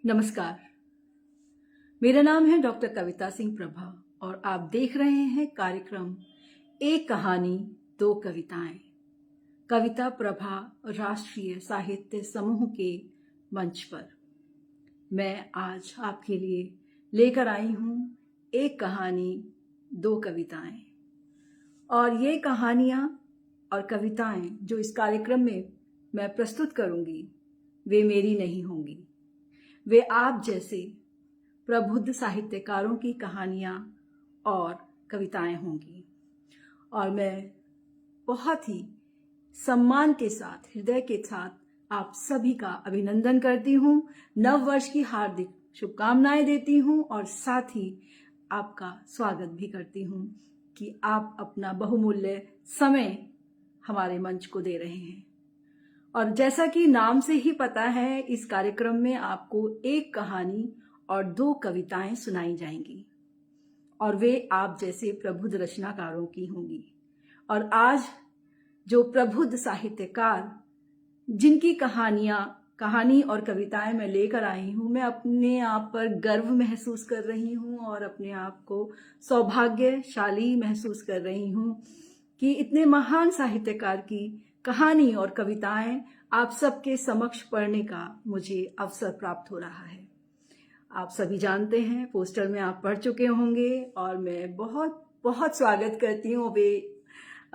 नमस्कार। मेरा नाम है डॉक्टर कविता सिंह प्रभा और आप देख रहे हैं कार्यक्रम एक कहानी दो कविताएं। कविता प्रभा राष्ट्रीय साहित्य समूह के मंच पर मैं आज आपके लिए लेकर आई हूं एक कहानी दो कविताएं। और ये कहानियां और कविताएं जो इस कार्यक्रम में मैं प्रस्तुत करूंगी वे मेरी नहीं होंगी, वे आप जैसे प्रबुद्ध साहित्यकारों की कहानियां और कविताएं होंगी। और मैं बहुत ही सम्मान के साथ, हृदय के साथ आप सभी का अभिनंदन करती हूं, नव वर्ष की हार्दिक शुभकामनाएं देती हूं और साथ ही आपका स्वागत भी करती हूं कि आप अपना बहुमूल्य समय हमारे मंच को दे रहे हैं। और जैसा कि नाम से ही पता है, इस कार्यक्रम में आपको एक कहानी और दो कविताएं सुनाई जाएंगी और वे आप जैसे प्रबुद्ध रचनाकारों की होंगी। और आज जो प्रबुद्ध साहित्यकार जिनकी कहानी और कविताएं मैं लेकर आई हूं, मैं अपने आप पर गर्व महसूस कर रही हूं और अपने आप को सौभाग्यशाली महसूस कर रही हूं कि इतने महान साहित्यकार की कहानी और कविताएं आप सबके समक्ष पढ़ने का मुझे अवसर प्राप्त हो रहा है। आप सभी जानते हैं, पोस्टर में आप पढ़ चुके होंगे और मैं बहुत बहुत स्वागत करती हूँ। वे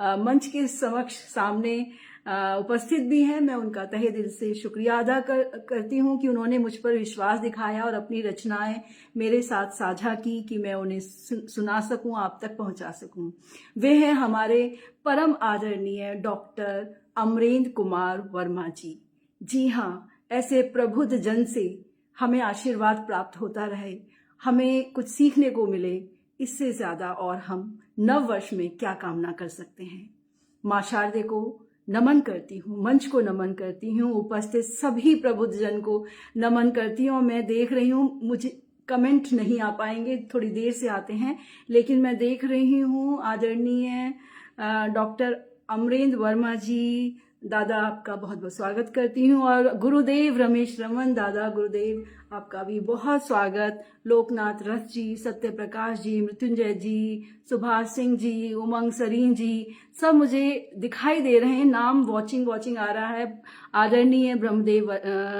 मंच के समक्ष सामने उपस्थित भी हैं। मैं उनका तहे दिल से शुक्रिया अदा करती हूँ कि उन्होंने मुझ पर विश्वास दिखाया और अपनी रचनाएं मेरे साथ साझा की कि मैं उन्हें सुना सकूं, आप तक पहुंचा सकूं। वे हैं हमारे परम आदरणीय डॉक्टर अमरेंद्र कुमार वर्मा जी। जी हाँ, ऐसे प्रबुद्ध जन से हमें आशीर्वाद प्राप्त होता रहे, हमें कुछ सीखने को मिले, इससे ज्यादा और हम नव वर्ष में क्या कामना कर सकते हैं। मां शारदे को नमन करती हूँ, मंच को नमन करती हूँ, उपस्थित सभी प्रबुद्ध जन को नमन करती हूँ। मैं देख रही हूँ, मुझे कमेंट नहीं आ पाएंगे, थोड़ी देर से आते हैं, लेकिन मैं देख रही हूँ आदरणीय डॉक्टर अमरेंद्र वर्मा जी, दादा आपका बहुत बहुत स्वागत करती हूँ। और गुरुदेव रमेश रमन दादा, गुरुदेव आपका भी बहुत स्वागत। लोकनाथ रथ जी, सत्य प्रकाश जी, मृत्युंजय जी, सुभाष सिंह जी, उमंग सरीन जी, सब मुझे दिखाई दे रहे हैं। नाम वॉचिंग आ रहा है। आदरणीय ब्रह्मदेव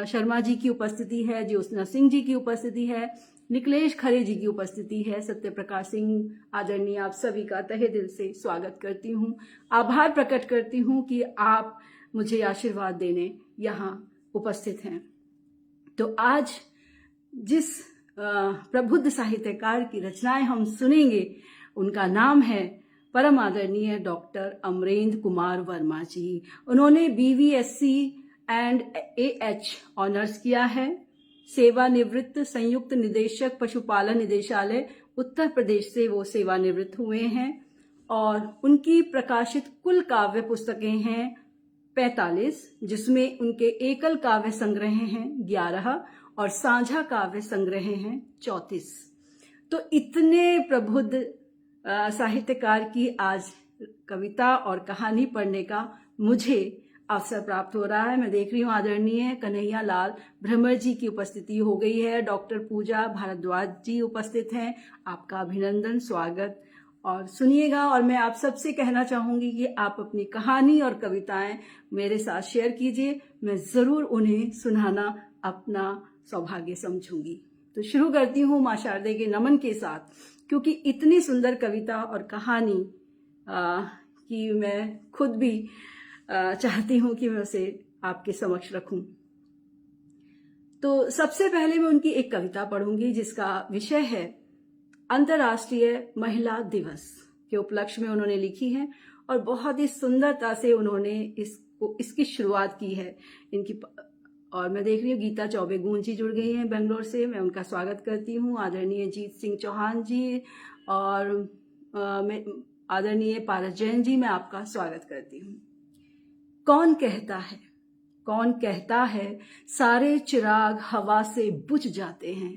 शर्मा जी की उपस्थिति है, ज्योत्सना सिंह जी की उपस्थिति है, निकलेश खरे जी की उपस्थिति है, सत्य प्रकाश सिंह आदरणीय, आप सभी का तहे दिल से स्वागत करती हूँ। आभार प्रकट करती हूँ कि आप मुझे आशीर्वाद देने यहाँ उपस्थित हैं। तो आज जिस प्रबुद्ध साहित्यकार की रचनाएं हम सुनेंगे, उनका नाम है परम आदरणीय डॉक्टर अमरेंद्र कुमार वर्मा जी। उन्होंने BVSc एंड AH ऑनर्स किया है। सेवानिवृत्त संयुक्त निदेशक पशुपालन निदेशालय उत्तर प्रदेश से वो सेवानिवृत्त हुए हैं और उनकी प्रकाशित कुल काव्य पुस्तकें हैं 45, जिसमें उनके एकल काव्य संग्रह हैं 11 और साझा काव्य संग्रह हैं 34। तो इतने प्रबुद्ध साहित्यकार की आज कविता और कहानी पढ़ने का मुझे अवसर प्राप्त हो रहा है। मैं देख रही हूँ आदरणीय कन्हैया लाल भ्रमर जी की उपस्थिति हो गई है, डॉक्टर पूजा भारद्वाज जी उपस्थित हैं, आपका अभिनंदन, स्वागत। और सुनिएगा, और मैं आप सबसे कहना चाहूंगी कि आप अपनी कहानी और कविताएं मेरे साथ शेयर कीजिए, मैं जरूर उन्हें सुनाना अपना सौभाग्य समझूंगी। तो शुरू करती हूँ मां शारदे के नमन के साथ, क्योंकि इतनी सुंदर कविता और कहानी कि मैं खुद भी चाहती हूँ कि मैं उसे आपके समक्ष रखूं। तो सबसे पहले मैं उनकी एक कविता पढ़ूंगी जिसका विषय है अंतर्राष्ट्रीय महिला दिवस के उपलक्ष्य में उन्होंने लिखी है और बहुत ही सुंदरता से उन्होंने इसकी शुरुआत की है इनकी। और मैं देख रही हूँ गीता चौबे गूंज जी जुड़ गई हैं बेंगलोर से, मैं उनका स्वागत करती हूँ। आदरणीय जीत सिंह चौहान जी और आदरणीय पारस जैन जी, मैं आपका स्वागत करती हूँ। कौन कहता है सारे चिराग हवा से बुझ जाते हैं।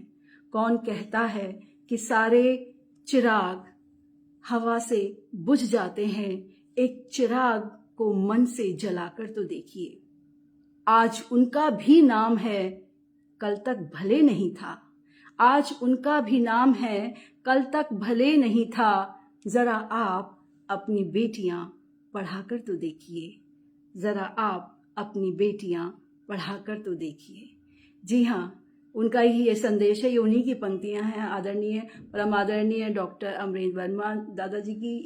कौन कहता है कि सारे चिराग हवा से बुझ जाते हैं। एक चिराग को मन से जलाकर तो देखिए, आज उनका भी नाम है कल तक भले नहीं था, आज उनका भी नाम है कल तक भले नहीं था। जरा आप अपनी बेटियां पढ़ाकर तो देखिए, जरा आप अपनी बेटियां पढ़ाकर तो देखिए। जी हाँ, उनका ही ये संदेश है, ये उन्हीं की पंक्तियां हैं। आदरणीय परम आदरणीय डॉक्टर अमरेंद्र वर्मा दादाजी की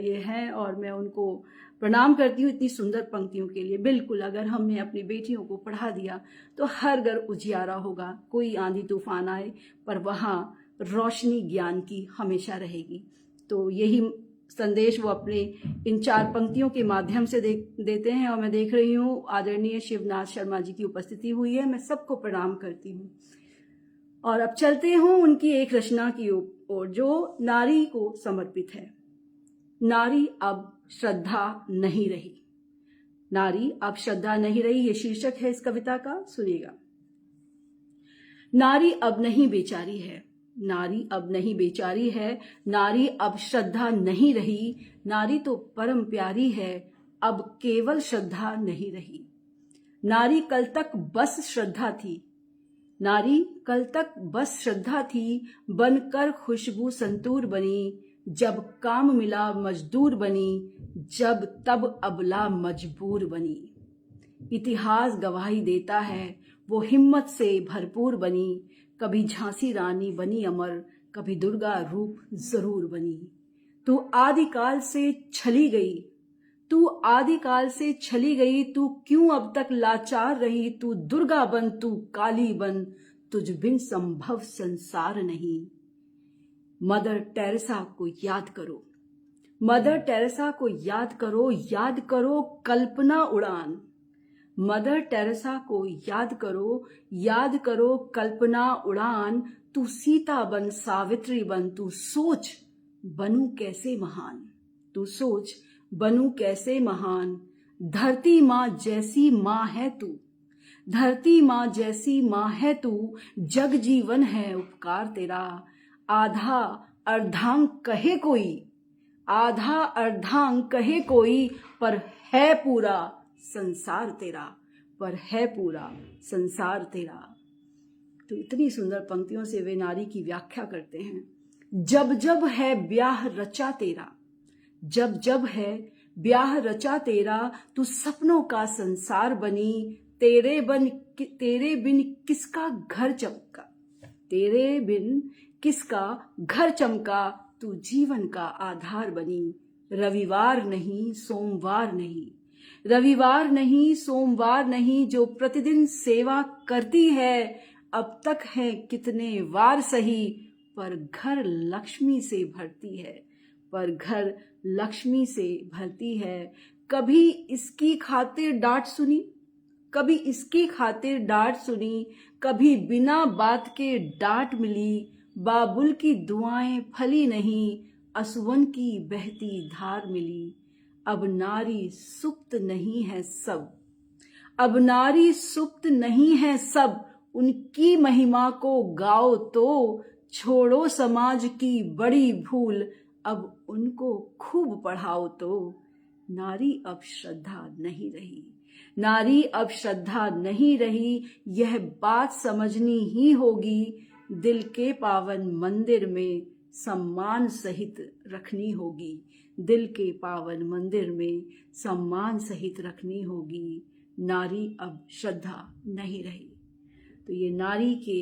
ये है, और मैं उनको प्रणाम करती हूँ इतनी सुंदर पंक्तियों के लिए। बिल्कुल, अगर हमने अपनी बेटियों को पढ़ा दिया तो हर घर उजियारा होगा। कोई आंधी तूफान आए पर वहाँ रोशनी ज्ञान की हमेशा रहेगी। तो यही संदेश वो अपने इन 4 पंक्तियों के माध्यम से देते हैं। और मैं देख रही हूँ आदरणीय शिवनाथ शर्मा जी की उपस्थिति हुई है। मैं सबको प्रणाम करती हूँ और अब चलते हूँ उनकी एक रचना की ओर जो नारी को समर्पित है। नारी अब श्रद्धा नहीं रही। नारी अब श्रद्धा नहीं रही, ये शीर्षक है इस कविता का। सुनिएगा। नारी अब नहीं बेचारी है, नारी अब नहीं बेचारी है, नारी अब श्रद्धा नहीं रही। नारी तो परम प्यारी है, अब केवल श्रद्धा नहीं रही। नारी कल तक बस श्रद्धा थी, नारी कल तक बस श्रद्धा थी, बनकर खुशबू संतूर बनी। जब काम मिला मजदूर बनी, जब तब अबला मजबूर बनी। इतिहास गवाही देता है वो हिम्मत से भरपूर बनी। कभी झांसी रानी बनी अमर, कभी दुर्गा रूप जरूर बनी। तू आदिकाल से छली गई, तू आदिकाल से छली गई, तू क्यों अब तक लाचार रही। तू दुर्गा बन, तू काली बन, तुझ बिन संभव संसार नहीं। मदर टेरेसा को याद करो, मदर टेरेसा को याद करो, याद करो कल्पना उड़ान। मदर टेरेसा को याद करो, याद करो कल्पना उड़ान। तू सीता बन, सावित्री बन, तू सोच बनूं कैसे महान, तू सोच बनूं कैसे महान। धरती माँ जैसी माँ है तू, धरती माँ जैसी माँ है तू, जग जीवन है उपकार तेरा। आधा अर्धांग कहे कोई, आधा अर्धांग कहे कोई, पर है पूरा संसार तेरा, पर है पूरा संसार तेरा। तो इतनी सुंदर पंक्तियों से वे नारी की व्याख्या करते हैं। जब जब है ब्याह रचा तेरा, जब जब है ब्याह रचा तेरा, तू सपनों का संसार बनी। तेरे बिन किसका घर चमका, तेरे बिन किसका घर चमका, तू जीवन का आधार बनी। रविवार नहीं सोमवार नहीं, रविवार नहीं सोमवार नहीं, जो प्रतिदिन सेवा करती है। अब तक है कितने वार सही, पर घर लक्ष्मी से भरती है, पर घर लक्ष्मी से भरती है। कभी इसकी खातिर डांट सुनी, कभी इसकी खातिर डांट सुनी, कभी बिना बात के डांट मिली। बाबुल की दुआएं फली नहीं, असुवन की बहती धार मिली। अब नारी सुप्त नहीं है सब, अब नारी सुप्त नहीं है सब, उनकी महिमा को गाओ तो। छोड़ो समाज की बड़ी भूल, अब उनको खूब पढ़ाओ तो। नारी अब श्रद्धा नहीं रही, नारी अब श्रद्धा नहीं रही, यह बात समझनी ही होगी। दिल के पावन मंदिर में सम्मान सहित रखनी होगी, दिल के पावन मंदिर में सम्मान सहित रखनी होगी। नारी अब श्रद्धा नहीं रही। तो ये नारी के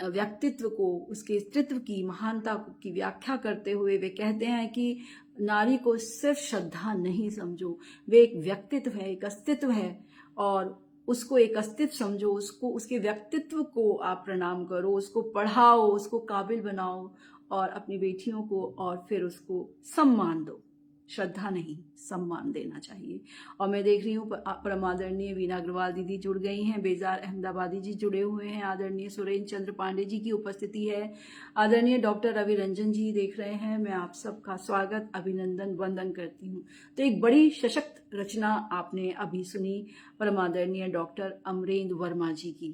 व्यक्तित्व को, उसके अस्तित्व की महानता की व्याख्या करते हुए वे कहते हैं कि नारी को सिर्फ श्रद्धा नहीं समझो, वे एक व्यक्तित्व है, एक अस्तित्व है, और उसको एक अस्तित्व समझो, उसको, उसके व्यक्तित्व को आप प्रणाम करो, उसको पढ़ाओ, उसको काबिल बनाओ और अपनी बेटियों को, और फिर उसको सम्मान दो। श्रद्धा नहीं, सम्मान देना चाहिए। और मैं देख रही हूँ परम आदरणीय वीना अग्रवाल दीदी जुड़ गई हैं, बेजार अहमदाबादी जी जुड़े हुए हैं, आदरणीय सुरेंद्र चंद्र पांडे जी की उपस्थिति है, आदरणीय डॉक्टर रवि रंजन जी देख रहे हैं। मैं आप सबका स्वागत, अभिनंदन, वंदन करती हूँ। तो एक बड़ी सशक्त रचना आपने अभी सुनी परम आदरणीय डॉक्टर अमरेंद्र वर्मा जी की।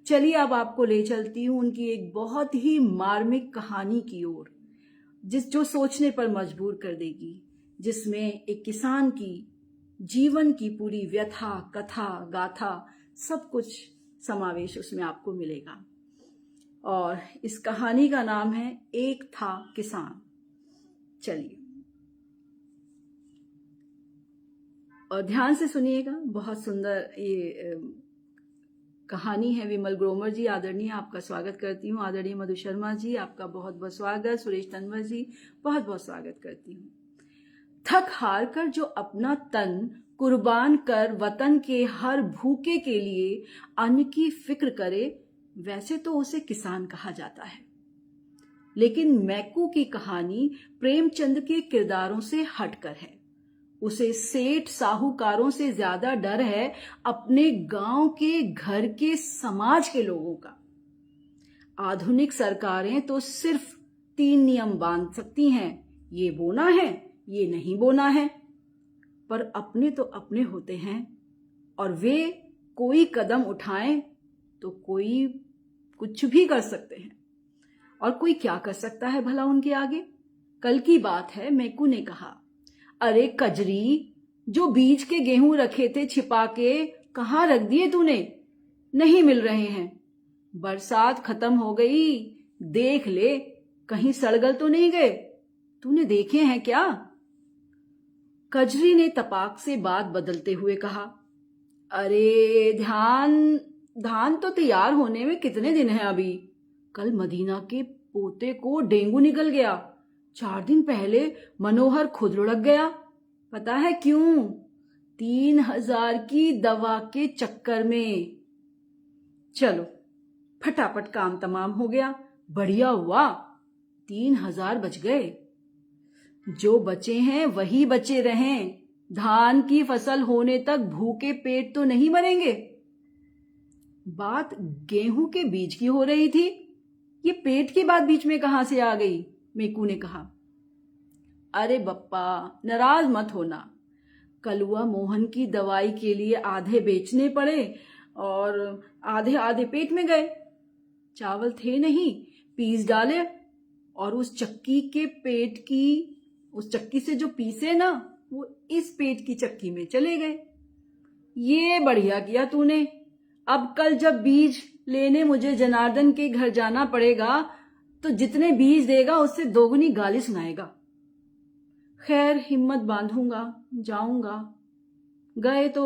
चलिए अब आपको ले चलती हूँ उनकी एक बहुत ही मार्मिक कहानी की ओर, जो सोचने पर मजबूर कर देगी, जिसमें एक किसान की जीवन की पूरी व्यथा, कथा, गाथा सब कुछ समावेश उसमें आपको मिलेगा। और इस कहानी का नाम है एक था किसान। चलिए और ध्यान से सुनिएगा, बहुत सुंदर ये कहानी है। विमल ग्रोमर जी आदरणीय, आपका स्वागत करती हूँ। आदरणीय मधु शर्मा जी, आपका बहुत बहुत स्वागत। सुरेश तनवर जी, बहुत बहुत स्वागत करती हूँ। थक हार कर जो अपना तन कुर्बान कर वतन के हर भूखे के लिए अन्न की फिक्र करे, वैसे तो उसे किसान कहा जाता है। लेकिन मैकू की कहानी प्रेमचंद के किरदारों से हटकर है। उसे सेठ साहूकारों से ज्यादा डर है अपने गांव के, घर के, समाज के लोगों का। आधुनिक सरकारें तो सिर्फ 3 नियम बांध सकती हैं, ये बोना है, ये नहीं बोना है। पर अपने तो अपने होते हैं, और वे कोई कदम उठाएं तो कोई कुछ भी कर सकते हैं। और कोई क्या कर सकता है भला उनके आगे? कल की बात है, मैकू ने कहा, अरे कजरी, जो बीज के गेहूं रखे थे छिपा के, कहाँ रख दिए तूने? नहीं मिल रहे हैं। बरसात खत्म हो गई, देख ले कहीं सड़गल तो नहीं गए। तूने देखे हैं क्या? कजरी ने तपाक से बात बदलते हुए कहा, अरे धान तो तैयार होने में कितने दिन हैं अभी। कल मदीना के पोते को डेंगू निकल गया। 4 दिन पहले मनोहर खुद लुढ़क गया। पता है क्यों? 3000 की दवा के चक्कर में। चलो फटाफट काम तमाम हो गया, बढ़िया हुआ, 3000 बच गए। जो बचे हैं वही बचे रहें, धान की फसल होने तक भूखे पेट तो नहीं मरेंगे। बात गेहूं के बीज की हो रही थी, ये पेट की बात बीच में कहां से आ गई? मैकू ने कहा। अरे बप्पा, नाराज मत होना। कलुआ मोहन की दवाई के लिए आधे बेचने पड़े और आधे आधे पेट में गए। चावल थे नहीं, पीस डाले और उस चक्की से जो पीसे ना, वो इस पेट की चक्की में चले गए। ये बढ़िया किया तूने। अब कल जब बीज लेने मुझे जनार्दन के घर जाना पड़ेगा तो जितने बीज देगा उससे दोगुनी गाली सुनाएगा। खैर हिम्मत बांधूंगा, जाऊंगा। गए तो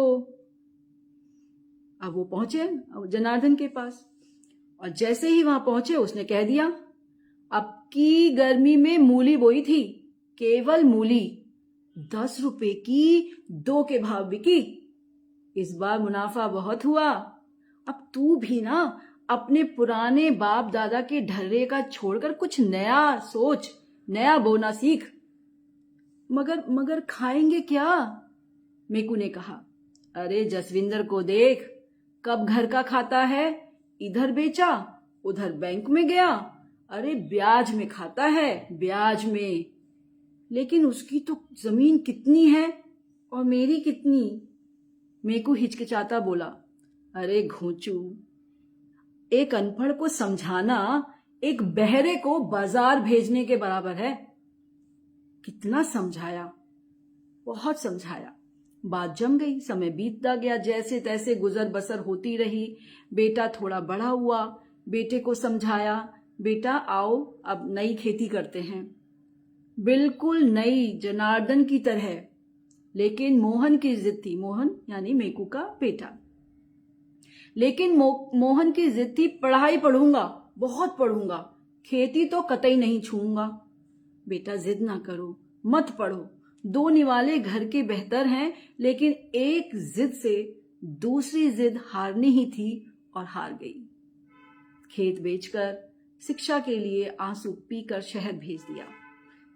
अब वो पहुंचे जनार्दन के पास, और जैसे ही वहां पहुंचे उसने कह दिया, अब की गर्मी में मूली बोई थी, केवल मूली 10 रुपए की 2 के भाव बिकी। इस बार मुनाफा बहुत हुआ। अब तू भी ना अपने पुराने बाप दादा के ढर्रे का छोड़कर कुछ नया सोच, नया बोना सीख। मगर खाएंगे क्या? मैकू ने कहा। अरे जसविंदर को देख, कब घर का खाता है, इधर बेचा उधर बैंक में गया। अरे ब्याज में खाता है, ब्याज में। लेकिन उसकी तो जमीन कितनी है और मेरी कितनी? मैकू हिचकिचाता बोला, अरे घोंचू, एक अनपढ़ को समझाना एक बहरे को बाजार भेजने के बराबर है। कितना समझाया, बहुत समझाया। बात जम गई, समय बीतता गया, जैसे तैसे गुजर बसर होती रही। बेटा थोड़ा बड़ा हुआ, बेटे को समझाया, बेटा आओ अब नई खेती करते हैं, बिल्कुल नई, जनार्दन की तरह। लेकिन मोहन की जिद थी, मोहन यानी मैकू का बेटा। लेकिन मोहन की जिद थी, पढ़ाई पढ़ूंगा, बहुत पढ़ूंगा, खेती तो कतई नहीं छूऊंगा। बेटा जिद ना करो, मत पढ़ो, 2 निवाले घर के बेहतर हैं। लेकिन एक जिद से दूसरी जिद हारनी ही थी और हार गई। खेत बेचकर शिक्षा के लिए आंसू पीकर शहर भेज दिया,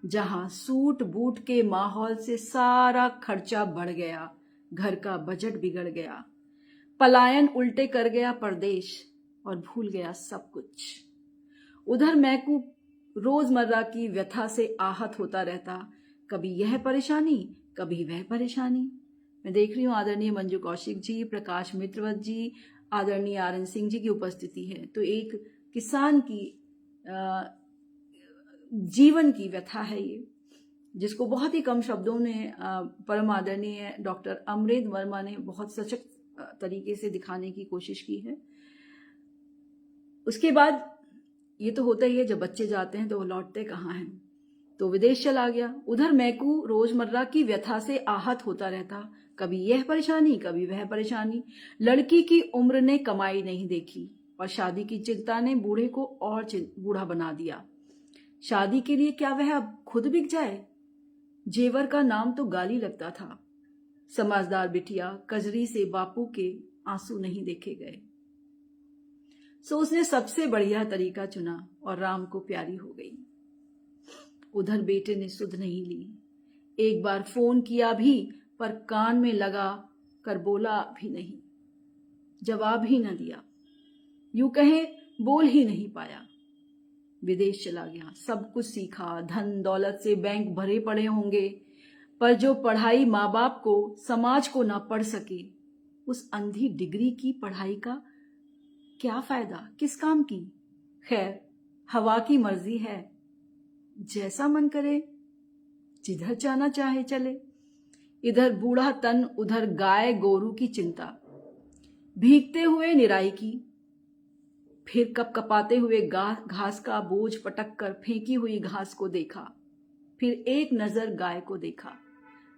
जहां सूट बूट के माहौल से सारा खर्चा बढ़ गया, घर का बजट बिगड़ गया, पलायन उल्टे कर गया परदेश और भूल गया सब कुछ। उधर मैकू रोजमर्रा की व्यथा से आहत होता रहता, कभी यह परेशानी, कभी वह परेशानी। मैं देख रही हूँ आदरणीय मंजू कौशिक जी, प्रकाश मित्रवत जी, आदरणीय आरएन सिंह जी की उपस्थिति है। तो एक किसान की जीवन की व्यथा है ये, जिसको बहुत ही कम शब्दों में परम आदरणीय डॉक्टर अमरेंद्र वर्मा ने बहुत सशक्त तरीके से दिखाने की कोशिश की है। उसके बाद ये तो होता ही है, जब बच्चे जाते हैं तो वो लौटते कहाँ हैं, तो विदेश चला गया। उधर मैकू रोजमर्रा की व्यथा से आहत होता रहता, कभी यह परेशानी कभी वह परेशानी। लड़की की उम्र ने कमाई नहीं देखी और शादी की चिंता ने बूढ़े को और बूढ़ा बना दिया। शादी के लिए क्या वह अब खुद बिक जाए? जेवर का नाम तो गाली लगता था। समझदार बिटिया कजरी से बापू के आंसू नहीं देखे गए, सो उसने सबसे बढ़िया तरीका चुना और राम को प्यारी हो गई। उधर बेटे ने सुध नहीं ली, एक बार फोन किया भी पर कान में लगा कर बोला भी नहीं, जवाब ही न दिया, यूं कहें बोल ही नहीं पाया। विदेश चला गया, सब कुछ सीखा, धन दौलत से बैंक भरे पड़े होंगे, पर जो पढ़ाई माँ बाप को समाज को ना पढ़ सके, उस अंधी डिग्री की पढ़ाई का क्या फायदा, किस काम की? खैर हवा की मर्जी है, जैसा मन करे जिधर जाना चाहे चले। इधर बूढ़ा तन, उधर गाय गोरू की चिंता, भीगते हुए निराई की, फिर कपकपाते हुए घास का बोझ पटक कर फेंकी हुई घास को देखा, फिर एक नजर गाय को देखा,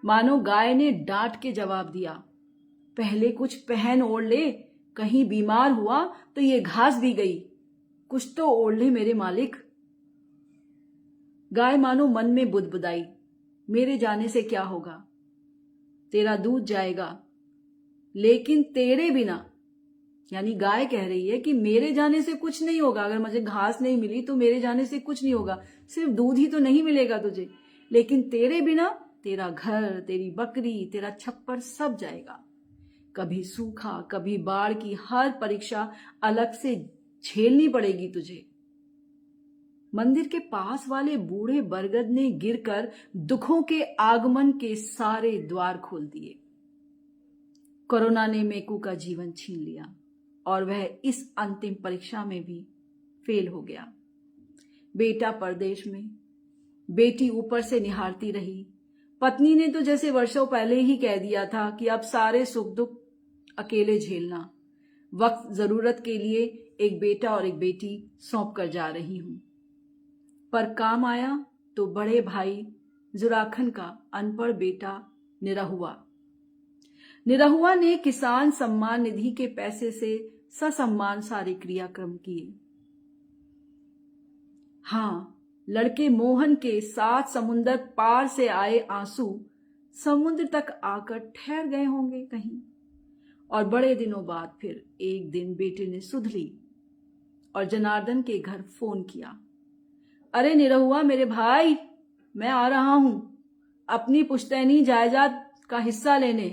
मानो गाय ने डांट के जवाब दिया, पहले कुछ पहन ओढ़ ले, कहीं बीमार हुआ तो ये घास भी गई, कुछ तो ओढ़ ले मेरे मालिक। गाय मानो मन में बुदबुदाई, मेरे जाने से क्या होगा, तेरा दूध जाएगा, लेकिन तेरे बिना, यानी गाय कह रही है कि मेरे जाने से कुछ नहीं होगा, अगर मुझे घास नहीं मिली तो मेरे जाने से कुछ नहीं होगा, सिर्फ दूध ही तो नहीं मिलेगा तुझे, लेकिन तेरे बिना तेरा घर, तेरी बकरी, तेरा छप्पर सब जाएगा। कभी सूखा कभी बाढ़ की हर परीक्षा अलग से झेलनी पड़ेगी तुझे। मंदिर के पास वाले बूढ़े बरगद ने गिरकर दुखों के आगमन के सारे द्वार खोल दिए। कोरोना ने मेकू का जीवन छीन लिया और वह इस अंतिम परीक्षा में भी फेल हो गया। बेटा परदेश में, बेटी ऊपर से निहारती रही। पत्नी ने तो जैसे वर्षों पहले ही कह दिया था कि अब सारे सुख दुख अकेले झेलना, वक्त जरूरत के लिए एक बेटा और एक बेटी सौंप कर जा रही हूं। पर काम आया तो बड़े भाई जुराखन का अनपढ़ बेटा निरहुआ ने किसान सम्मान निधि के पैसे से ससम्मान सारे क्रियाक्रम किए। हाँ, लड़के मोहन के 7 समुंदर पार से आए आंसू समुद्र तक आकर ठहर गए होंगे कहीं, और बड़े दिनों बाद फिर एक दिन बेटे ने सुध ली और जनार्दन के घर फोन किया, अरे निरहुआ मेरे भाई, मैं आ रहा हूं अपनी पुश्तैनी जायदाद का हिस्सा लेने।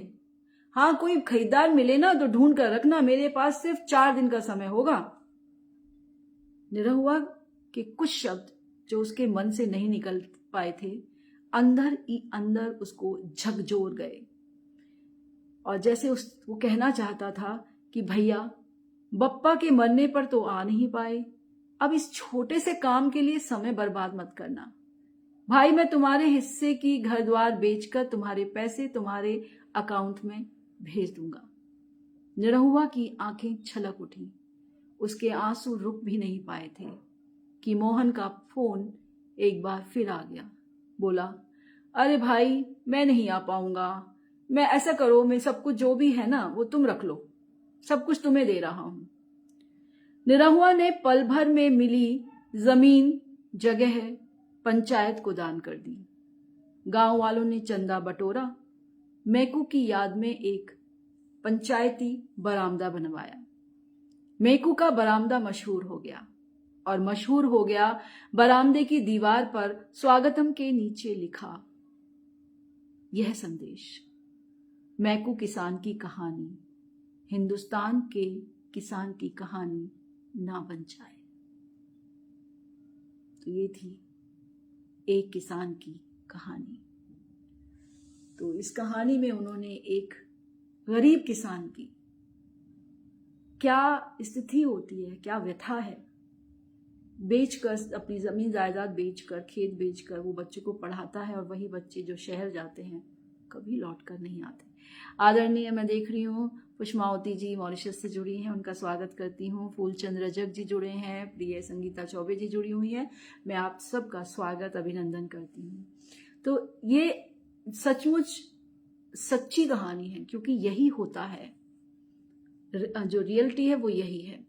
हाँ, कोई खरीदार मिले ना तो ढूंढ कर रखना, मेरे पास सिर्फ 4 दिन का समय होगा। निरहुआ के कुछ शब्द जो उसके मन से नहीं निकल पाए थे, अंदर ही अंदर उसको झकझोर गए, और जैसे वो कहना चाहता था कि भैया, बप्पा के मरने पर तो आ नहीं पाए, अब इस छोटे से काम के लिए समय बर्बाद मत करना भाई, मैं तुम्हारे हिस्से की घर द्वार बेचकर तुम्हारे पैसे तुम्हारे अकाउंट में भेज दूंगा। निरहुआ की आंखें छलक उठी, उसके आंसू रुक भी नहीं पाए थे कि मोहन का फोन एक बार फिर आ गया। बोला, अरे भाई, मैं नहीं आ पाऊंगा, मैं ऐसा करो, मैं सब कुछ जो भी है ना वो तुम रख लो, सब कुछ तुम्हें दे रहा हूं। निरहुआ ने पल भर में मिली जमीन जगह पंचायत को दान कर दी। गांव वालों ने चंदा बटोरा, मेकू की याद में एक पंचायती बरामदा बनवाया। मेकू का बरामदा मशहूर हो गया, और मशहूर हो गया बरामदे की दीवार पर स्वागतम के नीचे लिखा यह संदेश, मेकू किसान की कहानी हिंदुस्तान के किसान की कहानी ना बन जाए। तो ये थी एक किसान की कहानी। तो इस कहानी में उन्होंने एक गरीब किसान की क्या स्थिति होती है, क्या व्यथा है, बेचकर, अपनी जमीन जायदाद बेचकर, खेत बेचकर वो बच्चे को पढ़ाता है, और वही बच्चे जो शहर जाते हैं कभी लौट कर नहीं आते। आदरणीय, मैं देख रही हूँ पुष्मावती जी मॉरिशस से जुड़ी हैं, उनका स्वागत करती हूँ। फूलचंद रजक जी जुड़े हैं, प्रिय संगीता चौबे जी जुड़ी हुई है। मैं आप सबका स्वागत अभिनंदन करती हूँ। तो ये सचमुच सच्ची कहानी है, क्योंकि यही होता है, जो रियलिटी है वो यही है।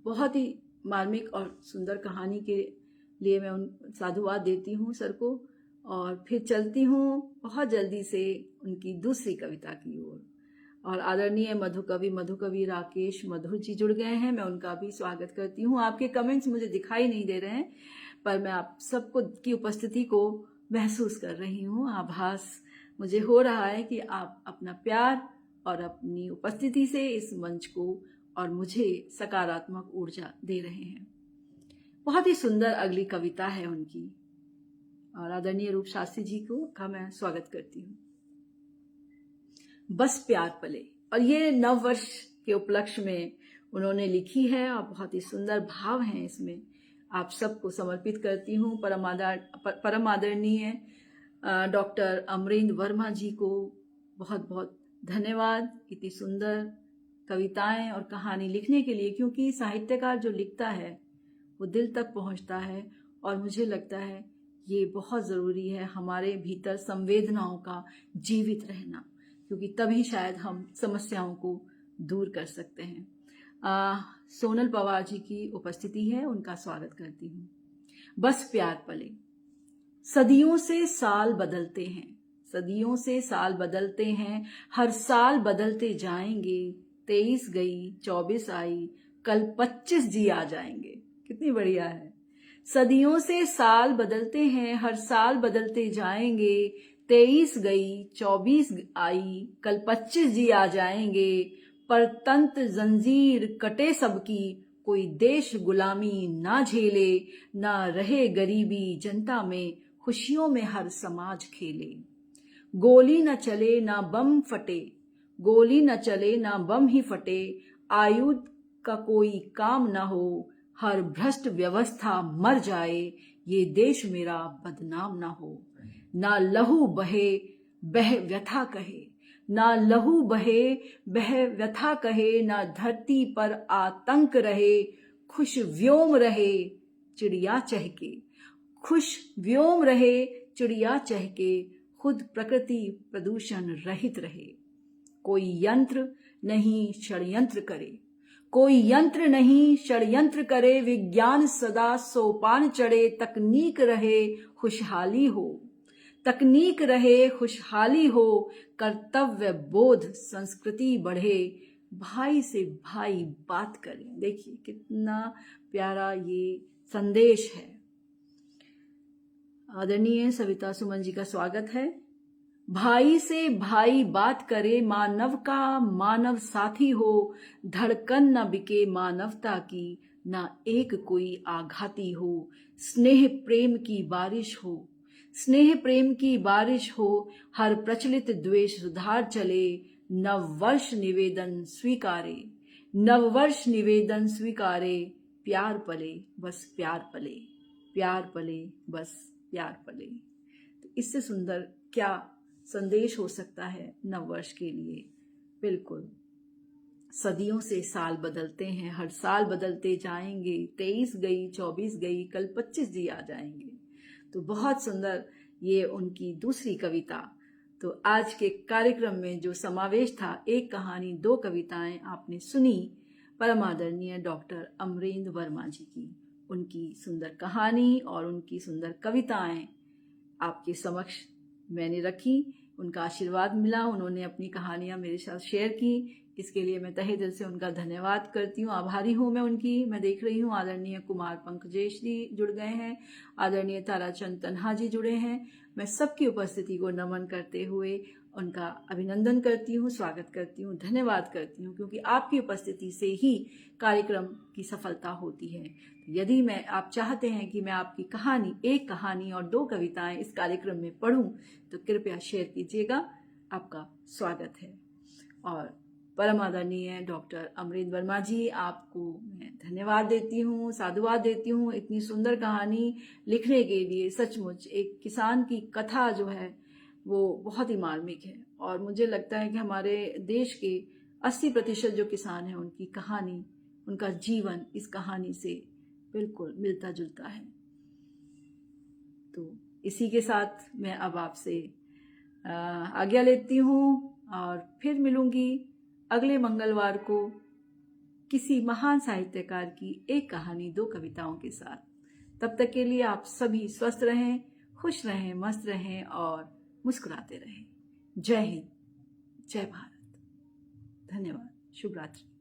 बहुत ही मार्मिक और सुंदर कहानी के लिए मैं उन साधुवाद देती हूँ सर को, और फिर चलती हूँ बहुत जल्दी से उनकी दूसरी कविता की ओर। और आदरणीय मधुकवि राकेश मधुर जी जुड़ गए हैं, मैं उनका भी स्वागत करती हूँ। आपके कमेंट्स मुझे दिखाई नहीं दे रहे हैं, पर मैं आप सबको की उपस्थिति को महसूस कर रही हूँ। आभास मुझे हो रहा है कि आप अपना प्यार और अपनी उपस्थिति से इस मंच को और मुझे सकारात्मक ऊर्जा दे रहे हैं। बहुत ही सुंदर अगली कविता है उनकी, और आदरणीय रूप शास्त्री जी का मैं स्वागत करती हूँ। बस प्यार पले, और ये नव वर्ष के उपलक्ष्य में उन्होंने लिखी है, और बहुत ही सुंदर भाव हैं इसमें। आप सबको समर्पित करती हूँ। परम आदरणीय डॉक्टर अमरेंद्र वर्मा जी को बहुत बहुत धन्यवाद इतनी सुंदर कविताएं और कहानी लिखने के लिए, क्योंकि साहित्यकार जो लिखता है वो दिल तक पहुंचता है, और मुझे लगता है ये बहुत ज़रूरी है हमारे भीतर संवेदनाओं का जीवित रहना, क्योंकि तभी शायद हम समस्याओं को दूर कर सकते हैं। सोनल पवार जी की उपस्थिति है, उनका स्वागत करती हूँ। बस प्यार पले। सदियों से साल बदलते हैं, सदियों से साल बदलते हैं, हर साल बदलते जाएंगे। 23 गई 24 आई, कल 25 जी आ जाएंगे। कितनी बढ़िया है। सदियों से साल बदलते हैं, हर साल बदलते जाएंगे। 23 गई 24 आई, कल 25 जी आ जाएंगे। पर तंत्र जंजीर कटे सबकी, कोई देश गुलामी ना झेले। ना रहे गरीबी जनता में, खुशियों में हर समाज खेले। गोली न चले ना बम फटे, गोली न चले ना बम ही फटे। आयुध का कोई काम न हो, हर भ्रष्ट व्यवस्था मर जाए। ये देश मेरा बदनाम न हो। ना लहू बहे बह व्यथा कहे, ना लहू बहे बह व्यथा कहे। ना धरती पर आतंक रहे, खुश व्योम रहे चिड़िया चहके। खुश व्योम रहे चिड़िया चहके, खुद प्रकृति प्रदूषण रहित रहे। कोई यंत्र नहीं षड्यंत्र करे, कोई यंत्र नहीं षड्यंत्र करे। विज्ञान सदा सोपान चढ़े, तकनीक रहे खुशहाली हो, तकनीक रहे खुशहाली हो। कर्तव्य बोध संस्कृति बढ़े, भाई से भाई बात करें। देखिए कितना प्यारा ये संदेश है। आदरणीय सविता सुमन जी का स्वागत है। भाई से भाई बात करे, मानव का मानव साथी हो। धड़कन न बिके मानवता की, ना एक कोई आघाती हो। स्नेह प्रेम की बारिश हो, स्नेह प्रेम की बारिश हो। हर प्रचलित द्वेष सुधार चले। नववर्ष निवेदन स्वीकारे, नववर्ष निवेदन स्वीकारे। प्यार पले बस प्यार पले, प्यार पले बस प्यार पले। तो इससे सुंदर क्या संदेश हो सकता है नववर्ष के लिए। बिल्कुल, सदियों से साल बदलते हैं, हर साल बदलते जाएंगे। 23 गई 24 गई, कल 25 जी आ जाएंगे। तो बहुत सुंदर ये उनकी दूसरी कविता। तो आज के कार्यक्रम में जो समावेश था, एक कहानी दो कविताएं आपने सुनी परमादरणीय डॉक्टर अमरेंद्र वर्मा जी की। उनकी सुंदर कहानी और उनकी सुंदर कविताएं आपके समक्ष मैंने रखी, उनका आशीर्वाद मिला, उन्होंने अपनी कहानियां मेरे साथ शेयर की। इसके लिए मैं तहे दिल से उनका धन्यवाद करती हूँ, आभारी हूँ मैं उनकी। मैं देख रही हूँ आदरणीय कुमार पंकजेश जी जुड़ गए हैं, आदरणीय ताराचंद तन्हा जी जुड़े हैं। मैं सबकी उपस्थिति को नमन करते हुए उनका अभिनंदन करती हूँ, स्वागत करती हूँ, धन्यवाद करती हूँ, क्योंकि आपकी उपस्थिति से ही कार्यक्रम की सफलता होती है। यदि आप चाहते हैं कि मैं आपकी कहानी, एक कहानी और दो कविताएं इस कार्यक्रम में पढ़ूं, तो कृपया शेयर कीजिएगा। आपका स्वागत है। और परम आदरणीय डॉक्टर अमरेंद्र वर्मा जी, आपको मैं धन्यवाद देती हूँ, साधुवाद देती हूँ इतनी सुंदर कहानी लिखने के लिए। सचमुच एक किसान की कथा जो है वो बहुत ही मार्मिक है और मुझे लगता है कि हमारे देश के 80% जो किसान हैं उनकी कहानी, उनका जीवन इस कहानी से बिल्कुल मिलता जुलता है। तो इसी के साथ मैं अब आपसे आज्ञा लेती हूँ और फिर मिलूंगी अगले मंगलवार को किसी महान साहित्यकार की एक कहानी, 2 कविताओं के साथ। तब तक के लिए आप सभी स्वस्थ रहें, खुश रहें, मस्त रहें और मुस्कुराते रहें। जय हिंद, जय भारत। धन्यवाद। शुभ रात्रि।